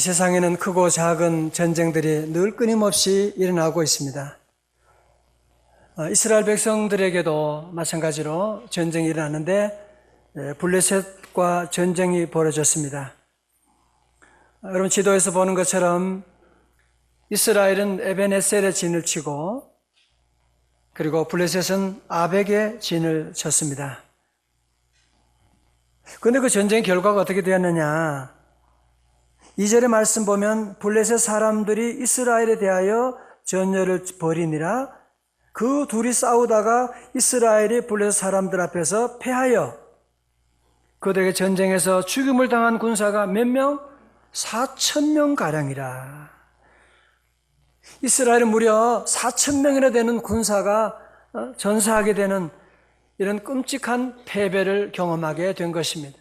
세상에는 크고 작은 전쟁들이 늘 끊임없이 일어나고 있습니다. 이스라엘 백성들에게도 마찬가지로 전쟁이 일어났는데 블레셋과 전쟁이 벌어졌습니다. 여러분 지도에서 보는 것처럼 이스라엘은 에벤에셀에 진을 치고 그리고 블레셋은 아벡에 진을 쳤습니다. 그런데 그 전쟁 결과가 어떻게 되었느냐? 2절의 말씀 보면 블레셋 사람들이 이스라엘에 대하여 전열을 벌이니라. 그 둘이 싸우다가 이스라엘이 블레셋 사람들 앞에서 패하여 그들에게 전쟁에서 죽임을 당한 군사가 몇 명? 4,000명 가량이라. 이스라엘은 무려 4,000명이나 되는 군사가 전사하게 되는 이런 끔찍한 패배를 경험하게 된 것입니다.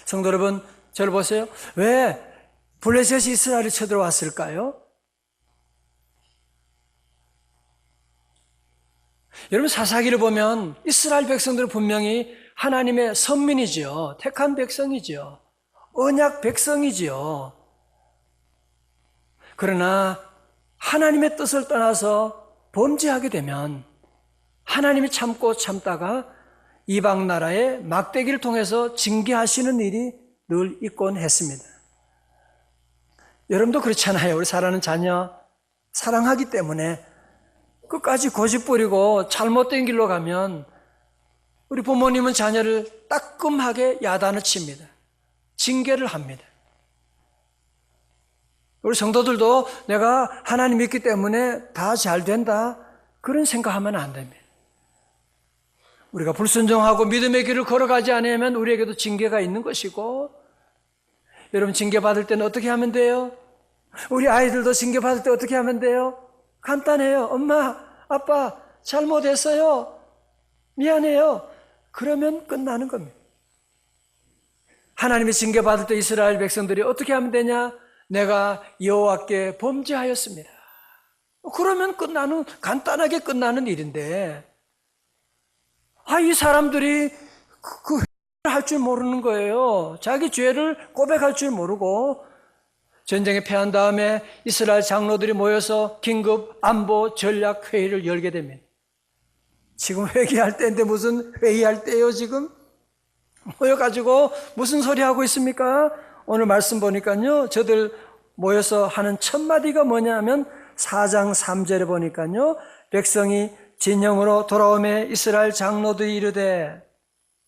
성도 여러분, 저를 보세요. 왜 블레셋이 이스라엘을 쳐들어왔을까요? 여러분 사사기를 보면 이스라엘 백성들은 분명히 하나님의 선민이지요. 택한 백성이지요. 언약 백성이지요. 그러나 하나님의 뜻을 떠나서 범죄하게 되면 하나님이 참고 참다가 이방 나라의 막대기를 통해서 징계하시는 일이 늘 있곤 했습니다. 여러분도 그렇잖아요. 우리 사랑하는 자녀 사랑하기 때문에 끝까지 고집 부리고 잘못된 길로 가면 우리 부모님은 자녀를 따끔하게 야단을 칩니다. 징계를 합니다. 우리 성도들도 내가 하나님 믿기 때문에 다 잘 된다 그런 생각하면 안 됩니다. 우리가 불순종하고 믿음의 길을 걸어가지 않으면 우리에게도 징계가 있는 것이고, 여러분 징계받을 때는 어떻게 하면 돼요? 우리 아이들도 징계받을 때 어떻게 하면 돼요? 간단해요. 엄마, 아빠 잘못했어요. 미안해요. 그러면 끝나는 겁니다. 하나님이 징계받을 때 이스라엘 백성들이 어떻게 하면 되냐? 내가 여호와께 범죄하였습니다. 그러면 간단하게 끝나는 일인데, 이 사람들이 할 줄 모르는 거예요. 자기 죄를 고백할 줄 모르고 전쟁에 패한 다음에 이스라엘 장로들이 모여서 긴급 안보 전략 회의를 열게 됩니다. 지금 회의할 때인데 무슨 회의할 때예요 지금? 모여가지고 무슨 소리 하고 있습니까? 오늘 말씀 보니까요, 저들 모여서 하는 첫 마디가 뭐냐면 4장 3절에 보니까요, 백성이 진영으로 돌아오매 이스라엘 장로들이 이르되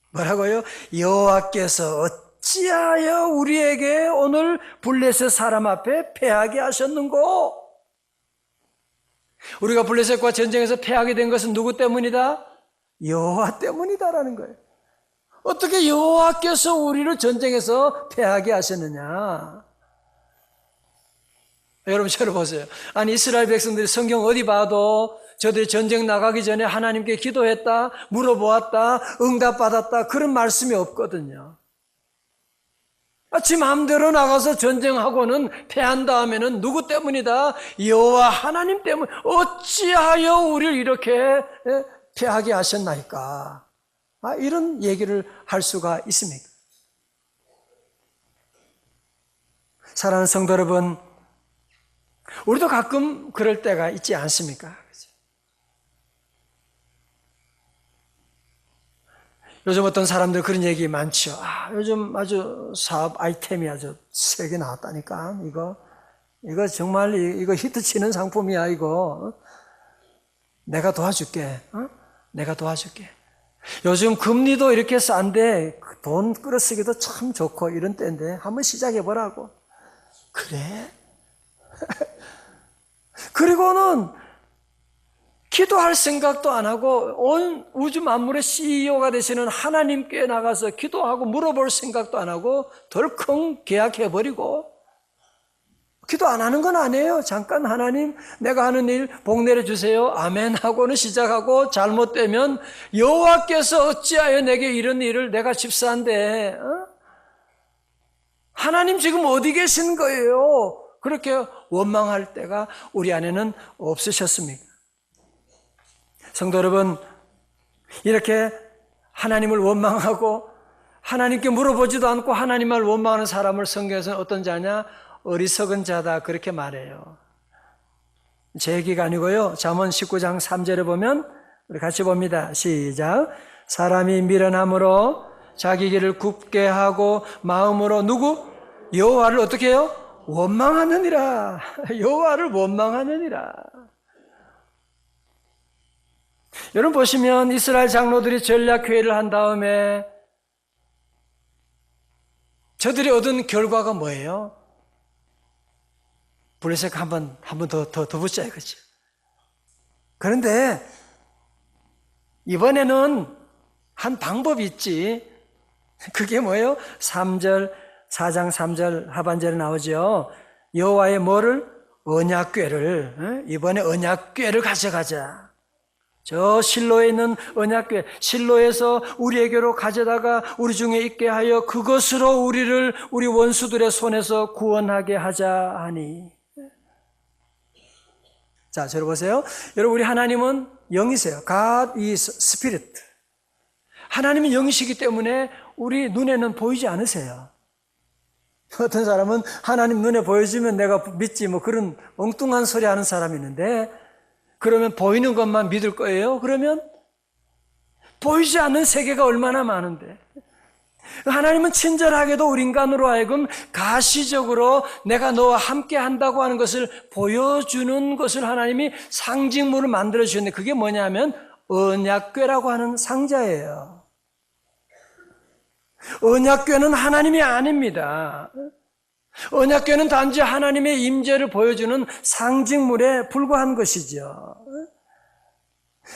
뭐라고요? 여호와께서 어찌하여 우리에게 오늘 블레셋 사람 앞에 패하게 하셨는고? 우리가 블레셋과 전쟁에서 패하게 된 것은 누구 때문이다? 여호와 때문이다라는 거예요. 어떻게 여호와께서 우리를 전쟁에서 패하게 하셨느냐? 여러분 저를 보세요. 아니 이스라엘 백성들이 성경 어디 봐도 저들이 전쟁 나가기 전에 하나님께 기도했다, 물어보았다, 응답받았다 그런 말씀이 없거든요. 지 마음대로 나가서 전쟁하고는 패한 다음에는 누구 때문이다? 여호와 하나님 때문. 어찌하여 우리를 이렇게 패하게 하셨나이까? 이런 얘기를 할 수가 있습니까? 사랑하는 성도 여러분, 우리도 가끔 그럴 때가 있지 않습니까? 요즘 어떤 사람들 그런 얘기 많죠. 요즘 아주 사업 아이템이 아주 세게 나왔다니까. 이거 정말 이거 히트치는 상품이야. 이거 내가 도와줄게. 내가 도와줄게. 요즘 금리도 이렇게 싼데 돈 끌어쓰기도 참 좋고 이런 때인데 한번 시작해보라고. 그래? 그리고는 기도할 생각도 안 하고 온 우주 만물의 CEO가 되시는 하나님께 나가서 기도하고 물어볼 생각도 안 하고 덜컹 계약해버리고, 기도 안 하는 건 아니에요. 잠깐 하나님 내가 하는 일 복 내려주세요. 아멘 하고는 시작하고, 잘못되면 여호와께서 어찌하여 내게 이런 일을, 내가 집사인데 하나님 지금 어디 계신 거예요? 그렇게 원망할 때가 우리 안에는 없으셨습니까? 성도 여러분, 이렇게 하나님을 원망하고 하나님께 물어보지도 않고 하나님을 원망하는 사람을 성경에서는 어떤 자냐? 어리석은 자다 그렇게 말해요. 제 얘기가 아니고요. 잠언 19장 3절에 보면 우리 같이 봅니다. 시작. 사람이 미련함으로 자기 길을 굽게 하고 마음으로 누구? 여호와를 어떻게 해요? 원망하느니라. 여호와를 원망하느니라. 여러분 보시면 이스라엘 장로들이 전략회의를 한 다음에 저들이 얻은 결과가 뭐예요? 블레셋 한번 더 붙자 이거죠. 그런데 이번에는 한 방법이 있지. 그게 뭐예요? 4장 3절 하반절에 나오죠. 여호와의 뭐를? 언약궤를. 이번에 언약궤를 가져가자. 저 실로에 있는 언약궤, 실로에서 우리에게로 가져다가 우리 중에 있게 하여 그것으로 우리 원수들의 손에서 구원하게 하자 하니. 자, 저를 보세요. 여러분, 우리 하나님은 영이세요. God is Spirit. 하나님은 영이시기 때문에 우리 눈에는 보이지 않으세요. 어떤 사람은 하나님 눈에 보여주면 내가 믿지 뭐 그런 엉뚱한 소리 하는 사람이 있는데, 그러면 보이는 것만 믿을 거예요? 그러면 보이지 않는 세계가 얼마나 많은데, 하나님은 친절하게도 우리 인간으로 하여금 가시적으로 내가 너와 함께 한다고 하는 것을 보여주는 것을 하나님이 상징물을 만들어 주셨는데, 그게 뭐냐면 언약궤라고 하는 상자예요. 언약궤는 하나님이 아닙니다. 언약궤는 단지 하나님의 임재를 보여주는 상징물에 불과한 것이죠.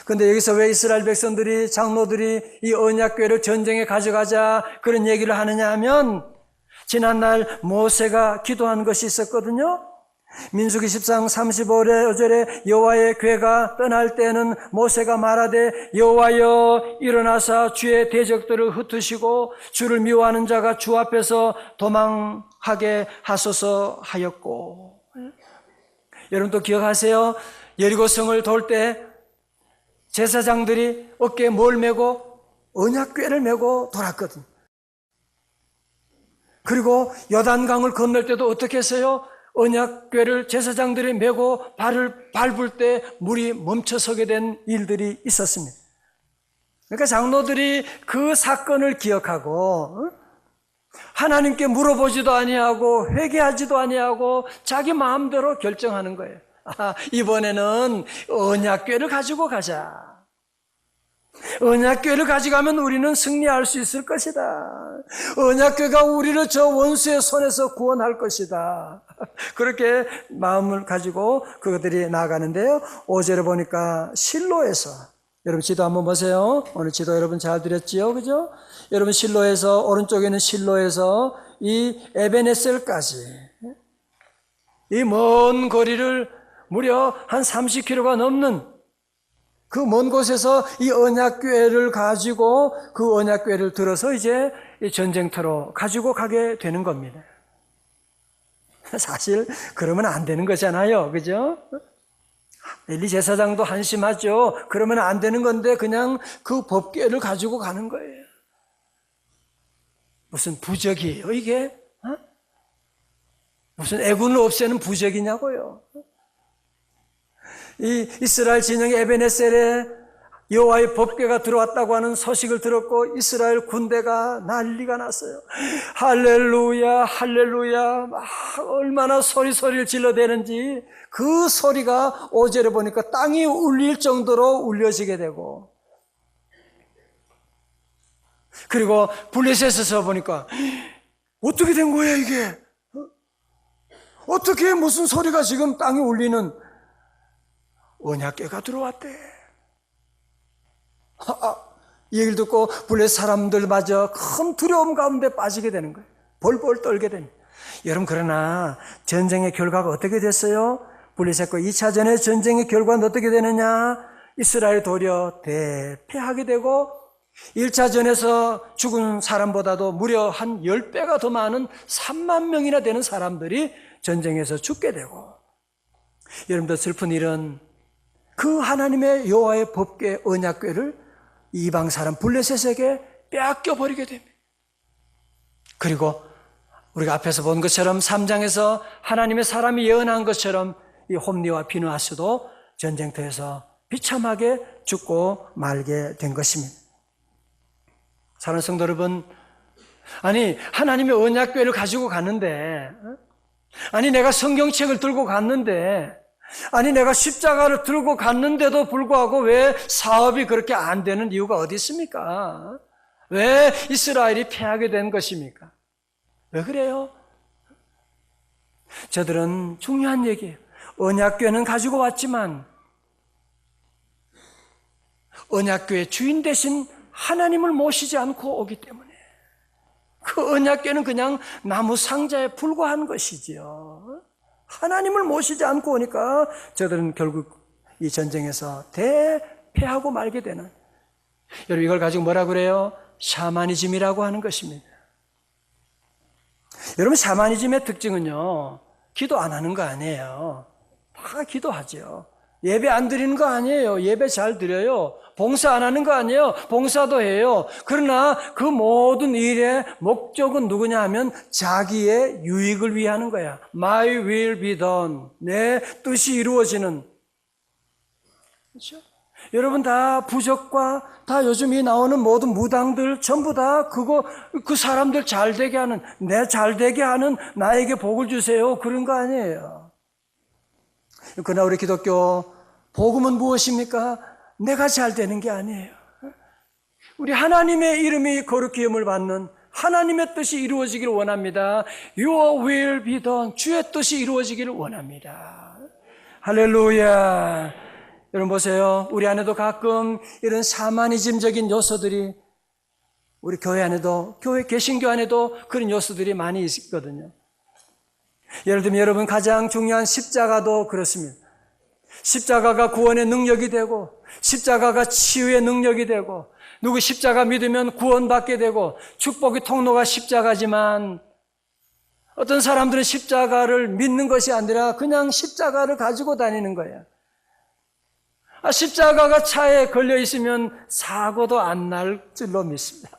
그런데 여기서 왜 이스라엘 백성들이, 장로들이 이 언약궤를 전쟁에 가져가자 그런 얘기를 하느냐 하면, 지난날 모세가 기도한 것이 있었거든요. 민수기 10장 35절에 여호와의 궤가 떠날 때는 모세가 말하되 여호와여 일어나사 주의 대적들을 흩으시고 주를 미워하는 자가 주 앞에서 도망하게 하소서 하였고. 여러분 또 기억하세요? 여리고성을 돌 때 제사장들이 어깨에 뭘 메고? 언약궤를 메고 돌았거든요. 그리고 요단강을 건널 때도 어떻게 했어요? 언약궤를 제사장들이 메고 발을 밟을 때 물이 멈춰서게 된 일들이 있었습니다. 그러니까 장로들이 그 사건을 기억하고 하나님께 물어보지도 아니하고 회개하지도 아니하고 자기 마음대로 결정하는 거예요. 이번에는 언약궤를 가지고 가자. 언약궤를 가져가면 우리는 승리할 수 있을 것이다. 언약궤가 우리를 저 원수의 손에서 구원할 것이다. 그렇게 마음을 가지고 그것들이 나아가는데요. 5절에 보니까 실로에서, 여러분 지도 한번 보세요. 오늘 지도 여러분 잘 들었지요? 그죠? 여러분 실로에서, 오른쪽에 있는 실로에서 이 에베네셀까지 이 먼 거리를 무려 한 30km가 넘는 그 먼 곳에서 이 언약궤를 가지고 그 언약궤를 들어서 이제 이 전쟁터로 가지고 가게 되는 겁니다. 사실 그러면 안 되는 거잖아요. 그죠? 엘리 제사장도 한심하죠. 그러면 안 되는 건데 그냥 그 법궤를 가지고 가는 거예요. 무슨 부적이에요 이게? 무슨 애군을 없애는 부적이냐고요. 이 이스라엘 진영의 에베네셀에 여호와의 법궤가 들어왔다고 하는 소식을 들었고 이스라엘 군대가 난리가 났어요. 할렐루야 할렐루야, 막 얼마나 소리를 질러대는지 그 소리가 5절에 보니까 땅이 울릴 정도로 울려지게 되고, 그리고 블레셋에서 보니까 어떻게 된 거야 이게? 어떻게 무슨 소리가 지금 땅이 울리는? 언약궤가 들어왔대. 이 얘기를 듣고 블레셋 사람들마저 큰 두려움 가운데 빠지게 되는 거예요. 벌벌 떨게 됩니다. 여러분, 그러나 전쟁의 결과가 어떻게 됐어요? 블레셋과 2차전의 전쟁의 결과는 어떻게 되느냐? 이스라엘이 도리어 대패하게 되고 1차전에서 죽은 사람보다도 무려 한 10배가 더 많은 3만 명이나 되는 사람들이 전쟁에서 죽게 되고, 여러분들 슬픈 일은 그 하나님의 여호와의 법궤 언약궤를 이방 사람 블레셋에게 빼앗겨 버리게 됩니다. 그리고 우리가 앞에서 본 것처럼 3장에서 하나님의 사람이 예언한 것처럼 이 홈리와 비누아스도 전쟁터에서 비참하게 죽고 말게 된 것입니다. 사랑하는 성도 여러분, 아니 하나님의 언약궤를 가지고 갔는데, 아니 내가 성경책을 들고 갔는데, 아니 내가 십자가를 들고 갔는데도 불구하고 왜 사업이 그렇게 안 되는 이유가 어디 있습니까? 왜 이스라엘이 패하게 된 것입니까? 왜 그래요? 저들은 중요한 얘기예요. 언약궤는 가지고 왔지만 언약궤의 주인 대신 하나님을 모시지 않고 오기 때문에 그 언약궤는 그냥 나무 상자에 불과한 것이지요. 하나님을 모시지 않고 오니까 저들은 결국 이 전쟁에서 대패하고 말게 되는, 여러분 이걸 가지고 뭐라 그래요? 샤머니즘이라고 하는 것입니다. 여러분 샤머니즘의 특징은요, 기도 안 하는 거 아니에요. 다 기도하죠. 예배 안 드리는 거 아니에요. 예배 잘 드려요. 봉사 안 하는 거 아니에요. 봉사도 해요. 그러나 그 모든 일의 목적은 누구냐 하면 자기의 유익을 위하는 거야. My will be done. 내 뜻이 이루어지는. 그렇죠? 여러분 다 부적과 다 요즘 이 나오는 모든 무당들 전부 다 그 사람들 잘 되게 하는, 내 잘 되게 하는, 나에게 복을 주세요. 그런 거 아니에요. 그러나 우리 기독교 복음은 무엇입니까? 내가 잘 되는 게 아니에요. 우리 하나님의 이름이 거룩히 여김을 받는, 하나님의 뜻이 이루어지기를 원합니다. Your will be done. 주의 뜻이 이루어지기를 원합니다. 할렐루야. 여러분 보세요. 우리 안에도 가끔 이런 샤머니즘적인 요소들이, 우리 교회 안에도, 교회 개신교 안에도 그런 요소들이 많이 있거든요. 예를 들면 여러분 가장 중요한 십자가도 그렇습니다. 십자가가 구원의 능력이 되고, 십자가가 치유의 능력이 되고, 누구 십자가 믿으면 구원받게 되고, 축복의 통로가 십자가지만 어떤 사람들은 십자가를 믿는 것이 아니라 그냥 십자가를 가지고 다니는 거예요. 십자가가 차에 걸려 있으면 사고도 안 날 줄로 믿습니다.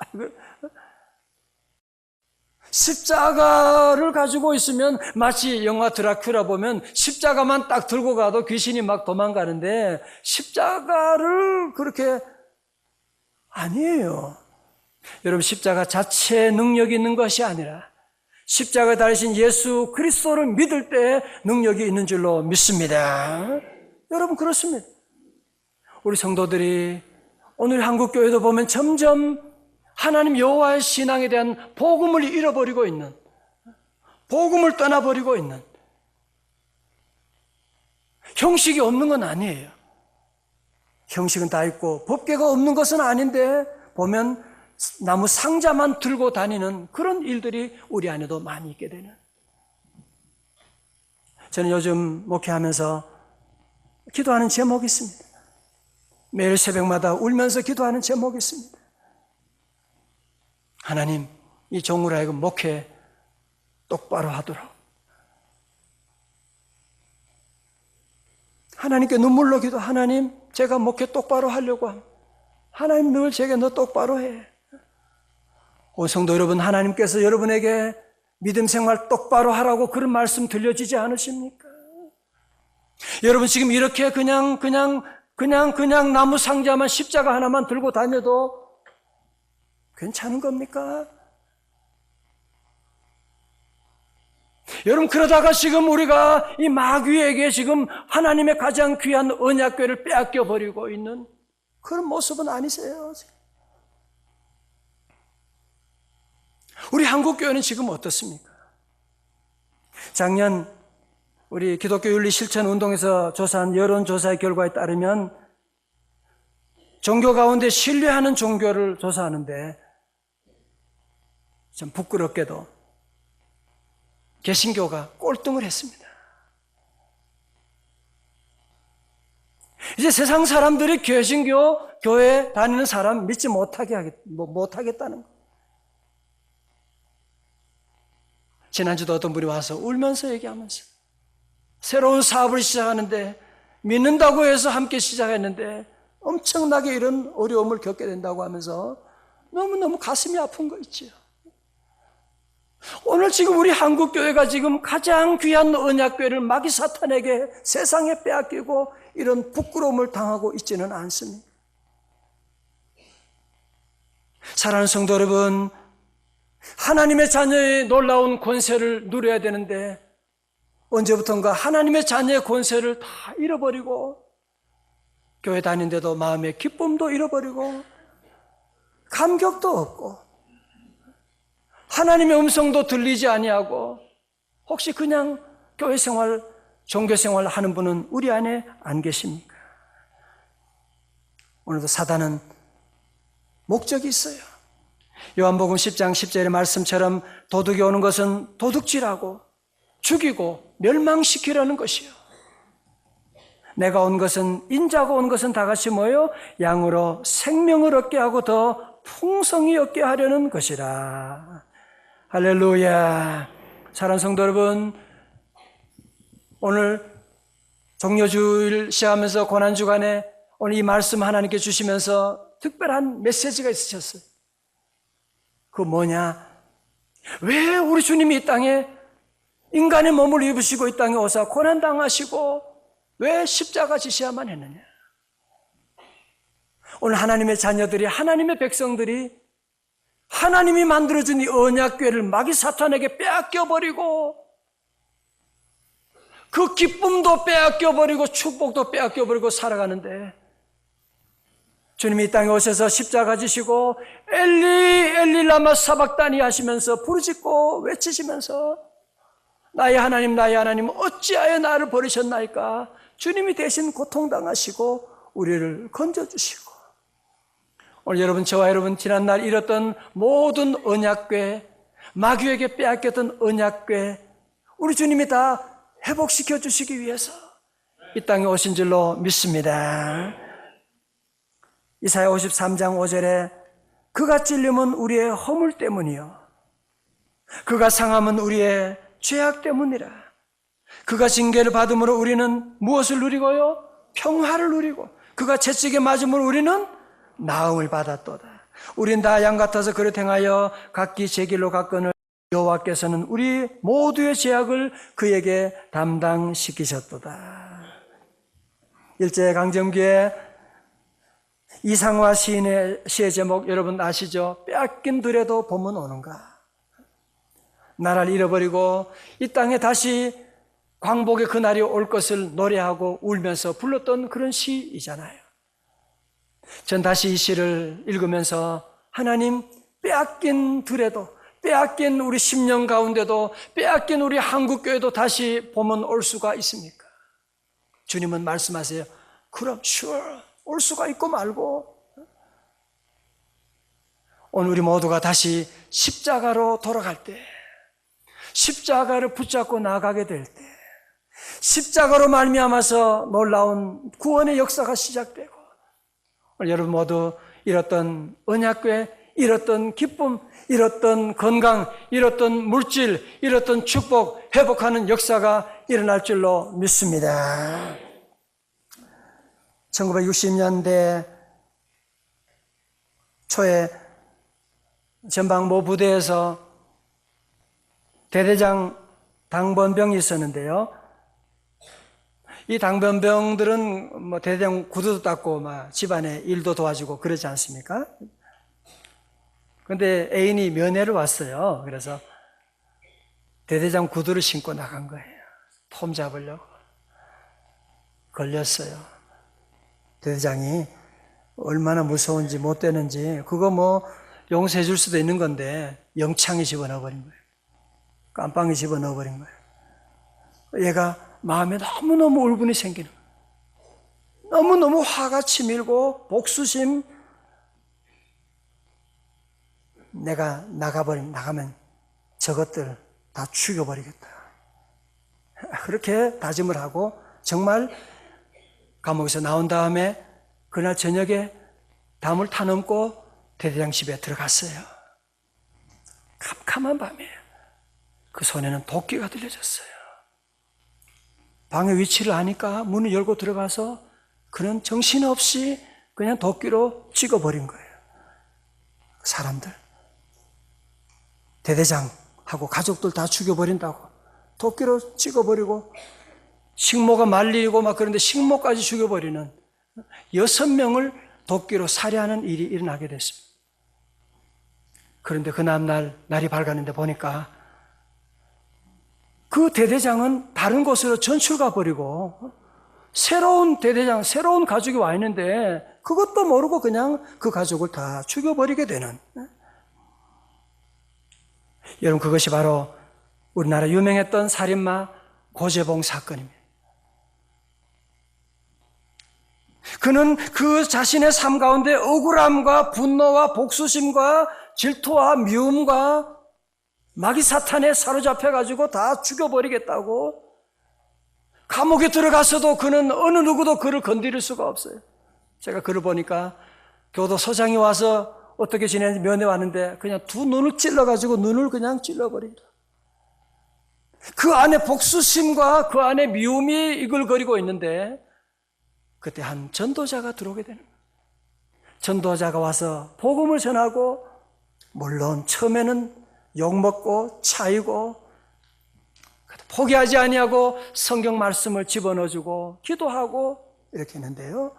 십자가를 가지고 있으면 마치 영화 드라큘라 보면 십자가만 딱 들고 가도 귀신이 막 도망가는데, 십자가를 그렇게 아니에요. 여러분 십자가 자체에 능력이 있는 것이 아니라 십자가에 달리신 예수 그리스도를 믿을 때 능력이 있는 줄로 믿습니다. 여러분 그렇습니다. 우리 성도들이 오늘 한국교회도 보면 점점 하나님 여호와의 신앙에 대한 복음을 잃어버리고 있는, 복음을 떠나버리고 있는, 형식이 없는 건 아니에요. 형식은 다 있고 법궤가 없는 것은 아닌데 보면 나무 상자만 들고 다니는 그런 일들이 우리 안에도 많이 있게 되는. 저는 요즘 목회하면서 기도하는 제목이 있습니다. 매일 새벽마다 울면서 기도하는 제목이 있습니다. 하나님, 이 종으로 하여금 목회 똑바로 하도록, 하나님께 눈물로 기도, 하나님 제가 목회 똑바로 하려고 합니다. 하나님 늘 제게 너 똑바로 해. 오 성도 여러분, 하나님께서 여러분에게 믿음 생활 똑바로 하라고 그런 말씀 들려지지 않으십니까? 여러분 지금 이렇게 그냥 나무 상자만, 십자가 하나만 들고 다녀도 괜찮은 겁니까? 여러분 그러다가 지금 우리가 이 마귀에게 지금 하나님의 가장 귀한 언약궤를 빼앗겨 버리고 있는 그런 모습은 아니세요? 우리 한국교회는 지금 어떻습니까? 작년 우리 기독교 윤리 실천 운동에서 조사한 여론조사의 결과에 따르면 종교 가운데 신뢰하는 종교를 조사하는데 참 부끄럽게도 개신교가 꼴등을 했습니다. 이제 세상 사람들이 개신교 교회 다니는 사람 믿지 못하겠다는 거. 지난주도 어떤 분이 와서 울면서 얘기하면서 새로운 사업을 시작하는데 믿는다고 해서 함께 시작했는데 엄청나게 이런 어려움을 겪게 된다고 하면서 너무너무 가슴이 아픈 거 있죠. 오늘 지금 우리 한국교회가 지금 가장 귀한 언약궤를 마귀 사탄에게 세상에 빼앗기고 이런 부끄러움을 당하고 있지는 않습니다. 사랑하는 성도 여러분, 하나님의 자녀의 놀라운 권세를 누려야 되는데 언제부턴가 하나님의 자녀의 권세를 다 잃어버리고 교회 다니는데도 마음의 기쁨도 잃어버리고 감격도 없고 하나님의 음성도 들리지 아니하고 혹시 그냥 교회 생활, 종교 생활 하는 분은 우리 안에 안 계십니까? 오늘도 사단은 목적이 있어요. 요한복음 10장 10절의 말씀처럼 도둑이 오는 것은 도둑질하고 죽이고 멸망시키려는 것이요. 내가 온 것은 인자가 온 것은 다 같이 뭐요? 양으로 생명을 얻게 하고 더 풍성히 얻게 하려는 것이라. 할렐루야. 사랑하는 성도 여러분, 오늘 종료주일 시작하면서 고난주간에 오늘 이 말씀 하나님께 주시면서 특별한 메시지가 있으셨어요. 그 뭐냐? 왜 우리 주님이 이 땅에 인간의 몸을 입으시고 이 땅에 오사 고난당하시고 왜 십자가 지셔야만 했느냐? 오늘 하나님의 자녀들이, 하나님의 백성들이 하나님이 만들어준 이 언약궤를 마귀 사탄에게 빼앗겨버리고 그 기쁨도 빼앗겨버리고 축복도 빼앗겨버리고 살아가는데 주님이 이 땅에 오셔서 십자가 지시고 엘리 엘리 라마 사박다니 하시면서 부르짖고 외치시면서 나의 하나님 어찌하여 나를 버리셨나이까? 주님이 대신 고통당하시고 우리를 건져주시고 오늘 여러분, 저와 여러분 지난날 잃었던 모든 언약궤, 마귀에게 빼앗겼던 언약궤 우리 주님이 다 회복시켜 주시기 위해서 이 땅에 오신 줄로 믿습니다. 이사야 53장 5절에 그가 찔림은 우리의 허물 때문이요 그가 상함은 우리의 죄악 때문이라. 그가 징계를 받음으로 우리는 무엇을 누리고요? 평화를 누리고 그가 채찍에 맞음으로 우리는 나음을 받았도다. 우린 다 양 같아서 그릇 행하여 각기 제 길로 갔거늘 여호와께서는 우리 모두의 죄악을 그에게 담당시키셨도다. 일제강점기에 이상화 시인의 시의 제목 여러분 아시죠? 빼앗긴 들에도 봄은 오는가. 나라를 잃어버리고 이 땅에 다시 광복의 그날이 올 것을 노래하고 울면서 불렀던 그런 시이잖아요. 전 다시 이 시를 읽으면서 하나님, 빼앗긴 들에도, 빼앗긴 우리 10년 가운데도, 빼앗긴 우리 한국교회도 다시 봄은 올 수가 있습니까? 주님은 말씀하세요. 그럼 sure, 올 수가 있고 말고. 오늘 우리 모두가 다시 십자가로 돌아갈 때, 십자가를 붙잡고 나가게 될 때, 십자가로 말미암아서 놀라운 구원의 역사가 시작되고 여러분 모두 잃었던 언약궤, 잃었던 기쁨, 잃었던 건강, 잃었던 물질, 잃었던 축복 회복하는 역사가 일어날 줄로 믿습니다. 1960년대 초에 전방모 부대에서 대대장 당번병이 있었는데요. 이 당번병들은 뭐 대대장 구두도 닦고 막 집안에 일도 도와주고 그러지 않습니까? 그런데 애인이 면회를 왔어요. 그래서 대대장 구두를 신고 나간 거예요. 폼 잡으려고. 걸렸어요. 대대장이 얼마나 무서운지 못 되는지 그거 뭐 용서해 줄 수도 있는 건데 영창에 집어넣어버린 거예요. 깜빵에 집어넣어버린 거예요. 얘가 마음에 너무너무 울분이 생기는 거예요. 너무너무 화가 치밀고 복수심, 내가 나가면 저것들 다 죽여버리겠다. 그렇게 다짐을 하고 정말 감옥에서 나온 다음에 그날 저녁에 담을 타넘고 대대장 집에 들어갔어요. 캄캄한 밤이에요. 그 손에는 도끼가 들려졌어요. 방의 위치를 아니까 문을 열고 들어가서 그는 정신없이 그냥 도끼로 찍어버린 거예요. 사람들. 대대장 하고 가족들 다 죽여버린다고 도끼로 찍어버리고 식모가 말리고 막 그런데 식모까지 죽여버리는 6명을 도끼로 살해하는 일이 일어나게 됐습니다. 그런데 그 다음날 날이 밝았는데 보니까 그 대대장은 다른 곳으로 전출 가버리고 새로운 대대장, 새로운 가족이 와 있는데 그것도 모르고 그냥 그 가족을 다 죽여버리게 되는. 여러분, 그것이 바로 우리나라 유명했던 살인마 고재봉 사건입니다. 그는 그 자신의 삶 가운데 억울함과 분노와 복수심과 질투와 미움과 마귀 사탄에 사로잡혀가지고 다 죽여버리겠다고 감옥에 들어가서도 그는 어느 누구도 그를 건드릴 수가 없어요. 제가 그를 보니까 교도소장이 와서 어떻게 지내는지 면회 왔는데 그냥 두 눈을 찔러가지고 눈을 그냥 찔러버립니다. 그 안에 복수심과 그 안에 미움이 이글거리고 있는데 그때 한 전도자가 들어오게 되는 거예요. 전도자가 와서 복음을 전하고 물론 처음에는 욕먹고 차이고 포기하지 아니하고 성경 말씀을 집어넣어주고 기도하고 이렇게 했는데요.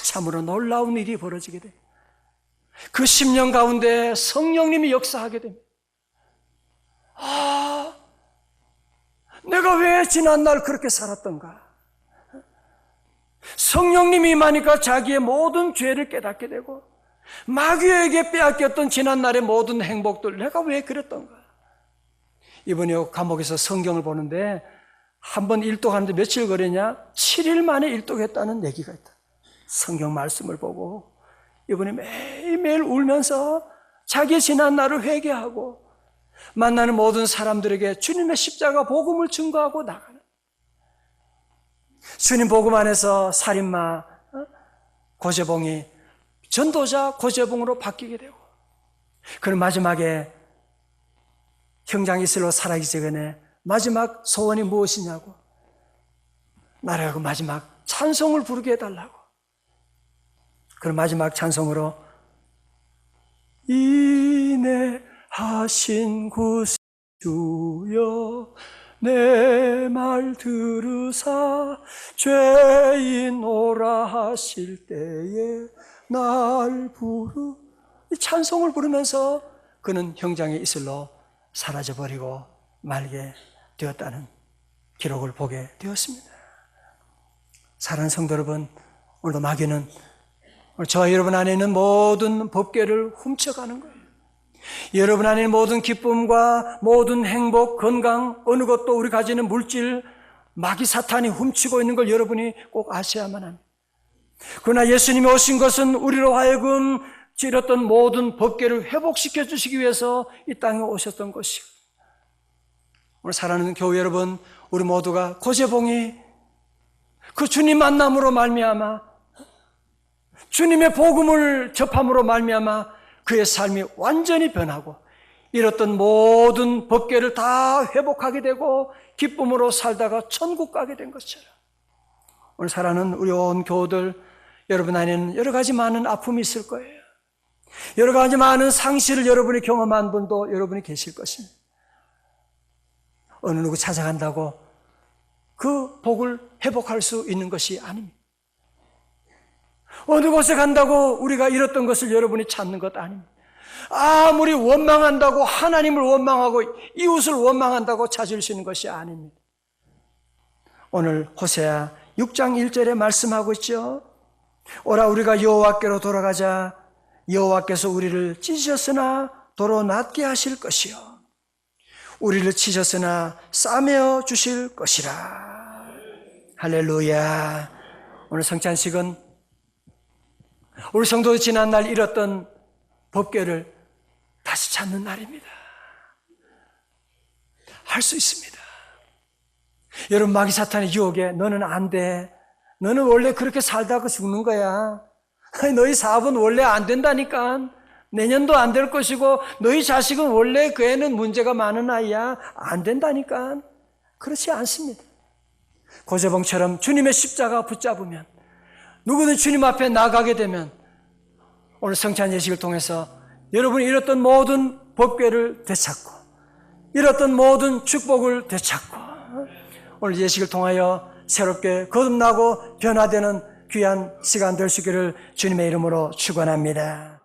참으로 놀라운 일이 벌어지게 돼요. 그 10년 가운데 성령님이 역사하게 됩니다. 아, 내가 왜 지난날 그렇게 살았던가. 성령님이 임하니까 자기의 모든 죄를 깨닫게 되고 마귀에게 빼앗겼던 지난날의 모든 행복들, 내가 왜 그랬던가. 이번에 감옥에서 성경을 보는데 한 번 일독하는데 며칠 걸리냐? 7일 만에 일독했다는 얘기가 있다. 성경 말씀을 보고 이번에 매일매일 울면서 자기의 지난날을 회개하고 만나는 모든 사람들에게 주님의 십자가 복음을 증거하고 나가는, 주님 복음 안에서 살인마 고재봉이 전도자 고재봉으로 바뀌게 되고, 그는 마지막에 형장 이슬로 살아가기 전에 마지막 소원이 무엇이냐고, 나라고 마지막 찬송을 부르게 해달라고. 그런 마지막 찬송으로 인내하신 구주여 내 말 들으사 죄인 오라 하실 때에 날 부르, 이 찬송을 부르면서 그는 형장의 이슬로 사라져버리고 말게 되었다는 기록을 보게 되었습니다. 사랑하는 성도 여러분, 오늘도 마귀는 저와 여러분 안에 있는 모든 법궤를 훔쳐가는 거예요. 여러분 안에 있는 모든 기쁨과 모든 행복, 건강, 어느 것도 우리 가지는 물질, 마귀 사탄이 훔치고 있는 걸 여러분이 꼭 아셔야만 합니다. 그러나 예수님이 오신 것은 우리로 하여금 찌렸던 모든 법궤를 회복시켜 주시기 위해서 이 땅에 오셨던 것이고, 오늘 사랑하는 교회 여러분, 우리 모두가 고재봉이 그 주님 만남으로 말미암아, 주님의 복음을 접함으로 말미암아 그의 삶이 완전히 변하고 잃었던 모든 법궤를 다 회복하게 되고 기쁨으로 살다가 천국 가게 된 것처럼, 오늘 사랑하는 우리 온 교우들, 여러분 안에는 여러 가지 많은 아픔이 있을 거예요. 여러 가지 많은 상실을 여러분이 경험한 분도 여러분이 계실 것입니다. 어느 누구 찾아간다고 그 복을 회복할 수 있는 것이 아닙니다. 어느 곳에 간다고 우리가 잃었던 것을 여러분이 찾는 것 아닙니다. 아무리 원망한다고 하나님을 원망하고 이웃을 원망한다고 찾을 수 있는 것이 아닙니다. 오늘 호세아 6장 1절에 말씀하고 있죠. 오라 우리가 여호와께로 돌아가자. 여호와께서 우리를 찢으셨으나 도로 낫게 하실 것이요 우리를 치셨으나 싸매어 주실 것이라. 할렐루야. 오늘 성찬식은 우리 성도들 지난날 잃었던 법궤를 다시 찾는 날입니다. 할 수 있습니다. 여러분, 마귀 사탄의 유혹에 너는 안 돼, 너는 원래 그렇게 살다가 죽는 거야, 너희 사업은 원래 안 된다니까, 내년도 안 될 것이고 너희 자식은 원래 그 애는 문제가 많은 아이야, 안 된다니까. 그렇지 않습니다. 고재봉처럼 주님의 십자가 붙잡으면, 누구든 주님 앞에 나가게 되면 오늘 성찬 예식을 통해서 여러분이 잃었던 모든 법궤를 되찾고 잃었던 모든 축복을 되찾고 오늘 예식을 통하여 새롭게 거듭나고 변화되는 귀한 시간 될 수 있기를 주님의 이름으로 축원합니다.